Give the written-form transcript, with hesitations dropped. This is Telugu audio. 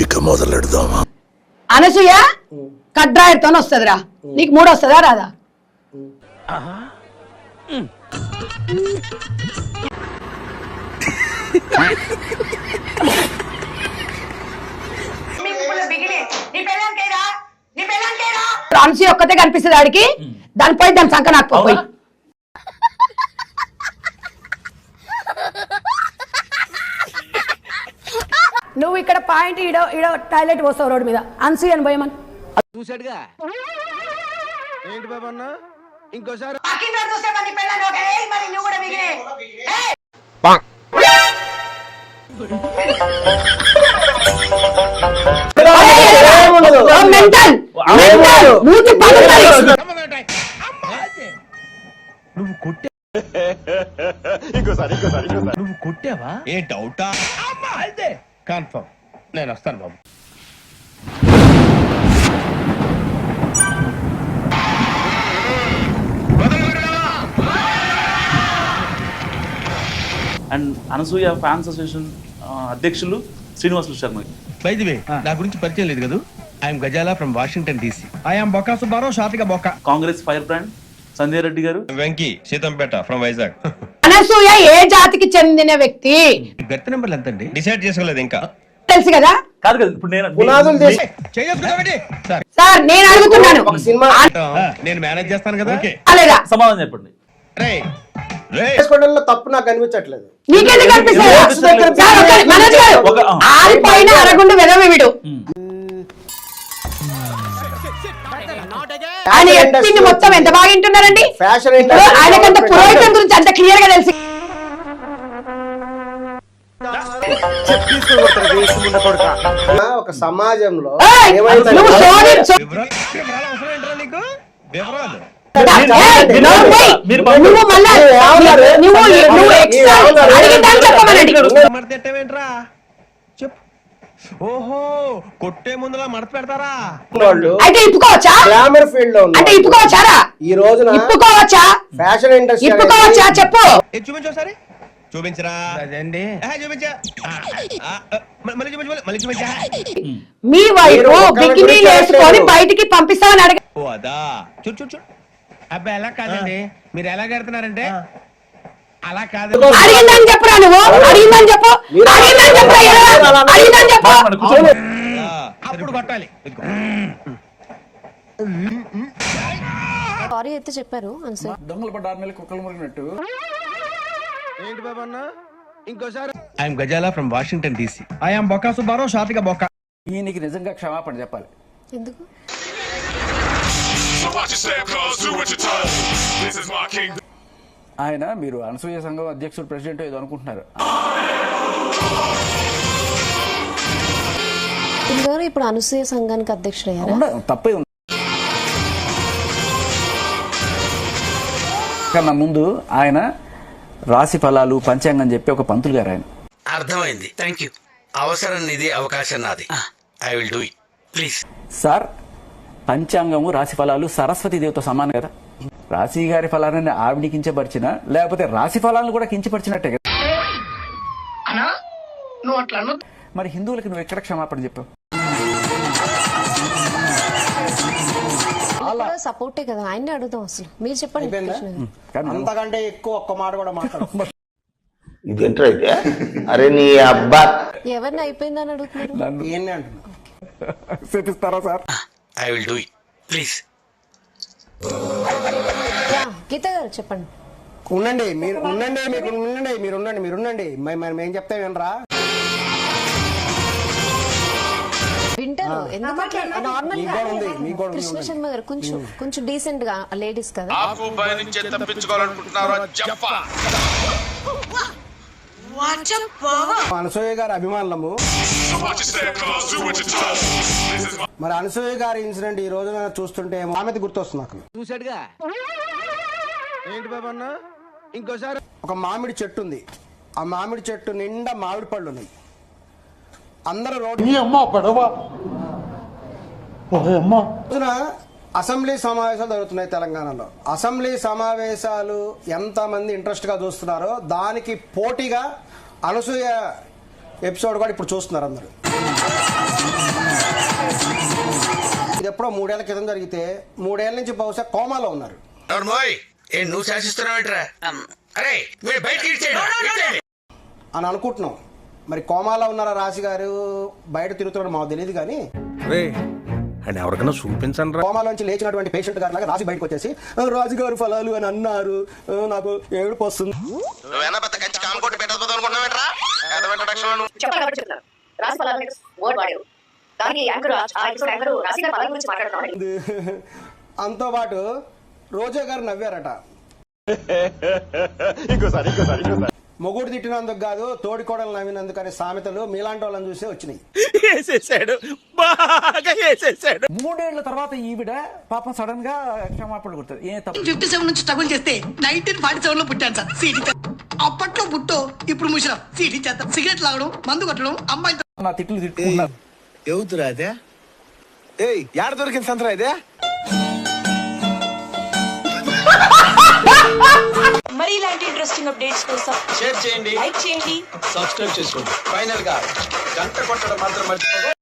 ఇక మొదలెడదామా? అనసూయ కడ్రాయర్తో వస్తుందిరా, నీకు 3 వస్తుందా రాదా? అనసూయ ఒక్కతే కనిపిస్తుంది ఆడికి, దానిపై దాని సంక నాకు పోయి. నువ్వు ఇక్కడ పాయింట్ ఈడో టాయిలెట్ పోస్తావు రోడ్డు మీద, అనసూయని పోయమని చూసాడుగా. ఏంటి బాబన్న ఇంకోసారి నువ్వు కొట్టావా? ఏ డౌటా? అయితే కన్ఫర్మ్ నేను వస్తాను బాబు. అండ్ అనసూయ ఫ్యాన్స్ అసోసియేషన్ అధ్యక్షులు Srinivasulu Sharma. By the way, నా గురించి పరిచయం లేదు కదా. I'm Ghazala from Washington DC. I'm Bokka Subbarao, Shatika Bokka. Congress fire brand Sanjay Reddy garu. Venky Seethampeta from Vizag. Anasuya ఏ జాతికి చెందిన వ్యక్తి? బెర్త్ నెంబర్లు ఎంత అండి? డిసైడ్ చేసుకోలేదు ఇంకా. తెలుసు కదా. కాదు కదా, ఇప్పుడు నేను సార్ నేను అడుగుతున్నాను, నేను మేనేజ్ చేస్తాను కదా. సమాధానం చెప్పండి. తప్పు నాకు అనిపించట్లేదు. నీకెందుకు అనిపిస్తుంది? ఆరిపోయిన అరగుండు వెదవిడు ఆయన ఎత్తింది మొత్తం ఎంత బాగా వింటున్నారండి. ఫ్యాషన్ ఆయనకంత పురోహితం గురించి అంత క్లియర్ గా తెలిసి ఒక సమాజంలో ఓహో, కొట్టే ముందులా మడత పెడతారా? అయితే ఇప్పుకోవచ్చా? గ్లామర్ ఫీల్డ్ లో అంటే ఇప్పుకోవచ్చారా? ఈ రోజున ఇప్పుకోవచ్చా? Fashion industry ఇప్పుకోవచ్చా? చెప్పు. చూపించు ఒకసారి. చూపించరా? అదండి చూపించా. మళ్ళీ చూపించు, మళ్ళీ చూపించా. మీ వైపు బికినీలు వేసుకొని బయటికి పంపిస్తామని అడగ. ఓ అదా, చూడు చూడు చూడు. అబ్బాయి ఎలా కాదండి, మీరు ఎలా కడుతున్నారంటే అలా కాదు. అడిగిందని చెప్పురా, నువ్వు అడిగిందని చెప్పు, అడిగిందని చెప్పు, అడిగిందని చెప్పు. అప్పుడు కొట్టాలి. సారీ అయితే చెప్పారు. దొంగలు పడ్డ 6 నెలలు కుక్కలు మురిగినట్టు. ఏంటి బాబు అన్న ఇంకోసారి. I'm Ghazala from Washington DC. I'm Bokka Subbarao, Shatika బొక్క. ఈయనకి నిజంగా క్షమాపణ చెప్పాలి. ఎందుకు? ఆయన మీరు అనసూయ సంఘం అధ్యక్షుడు, ప్రెసిడెంట్ ఏదో అనుకుంటున్నారు. ఇప్పుడు అనసూయ సంఘానికి అధ్యక్షుడు అయ్యారా? తప్పే ఉంది. కన్నా ముందు ఆయన రాశి ఫలాలు పంచాంగం చెప్పి ఒక పంతులు గారు ఆయన. అర్థమైంది, థ్యాంక్ యూ. అవసరం నీది, అవకాశం నాది. I will do it please. Sir, పంచాంగము రాశి ఫలాలు సరస్వతి దేవితో సమానం కదా. రాశి గారి ఫలాన్ని ఆవిడ కించపరిచిన, లేకపోతే రాశి ఫలాలను కూడా కించపరిచినట్టే కదా. మరి హిందువులకి నువ్వు ఎక్కడ క్షమాపణ చెప్పావు? సపోర్టే కదా, ఆయన్ని అడుగుదాం. అసలు మీరు చెప్పండి. అంతకంటే ఎక్కువ ఒక్క మాట కూడా మాట్లాడు. ఇదేంటో అయితే. అరే నీ అబ్బా, ఎవరిని అయిపోయిందని అడుగుతున్నారు. ఏంటి అంటున్నా? చూపిస్తారా sir? I will do it please. Geeta garu చెప్పండి. ఉండండి, మీరు ఉండండి, మీరు ఉండండి, మీరు ఉండండి, మీరు ఉండండి. మేము చెప్తే వినరా? వింటారు. ఎందుకంటే నార్మల్ కృష్ణ శర్మ గారు కొంచెం డీసెంట్ గా లేడీస్ కదా. అనసూయ గారి అభిమానులము. మరి అనసూయ గారి ఇన్సిడెంట్ ఈ రోజున చూస్తుంటే ఆమె గుర్తొస్తుంది నాకు. చూసాడుగా. ఏంటి బాబు అన్న ఇంకోసారి. ఒక మామిడి చెట్టు ఉంది. ఆ మామిడి చెట్టు నిండా మామిడి పళ్ళు ఉన్నాయి. అందరూ రోజున అసెంబ్లీ సమావేశాలు జరుగుతున్నాయి తెలంగాణలో. అసెంబ్లీ సమావేశాలు ఎంతమంది ఇంట్రెస్ట్ గా చూస్తున్నారో దానికి పోటీగా అనసూయ ఎపిసోడ్ కూడా ఇప్పుడు చూస్తున్నారు అందరూ. 3 ఏళ్ల క్రితం జరిగితే 3 ఏళ్ల నుంచి బహుశా కోమాలో ఉన్నారు. నోర్మోయ్ ఏ నువ్వు శాసిస్తున్నావేంట్రా అరే మీరు బయటికి ఇచ్చేయండి అని అనుకుంటున్నాం. మరి కోమాలో ఉన్నారా రాశి గారు, బయట తిరుగుతున్నాడు మాకు తెలియదు కానీ ఎవరికైనా చూపించండి. కోమాలోంచి లేచినటువంటి పేషెంట్ గారు లాగా రాశి బయటకు వచ్చేసి రాజుగారు ఫలాలు అని అన్నారు, నాకు ఏడుపు వస్తుంది. అంతో పాటు రోజా గారు నవ్వారట. మొగుడు తిట్టినందుకు కాదు తోడికోడలు నవ్వినందుకు అనే సామెతలు మీలాంటి వాళ్ళని చూసే వచ్చినాయి. 3 ఏళ్ల తర్వాత ఈవిడ పాపం సడన్ గా క్షమాపణ కొడుతుంది. ఏ తప్పు 57 నుంచి స్ట్రగుల్ చేస్తే 1947 లో పుట్టాను సార్. సీటీ అప్పట్లో పుట్టో ఇప్పుడు ముషరా సీటీ చేస్తాం, సిగరెట్ లాగడం, మందు కొట్టడం, అమ్మాయితో నా తిట్లు తిట్టుకున్నారు. ఎవతురా అదే? ఏయ్ యాడ దొరికింది సంతరా ఇదే? మరి ఇలాంటి ఇంట్రెస్టింగ్ అప్డేట్స్ కోసం షేర్ చేయండి, లైక్ చేయండి, సబ్స్క్రైబ్ చేసుకోండి. ఫైనల్ గా గంట కొట్టడం మాత్రం మర్చిపోకండి.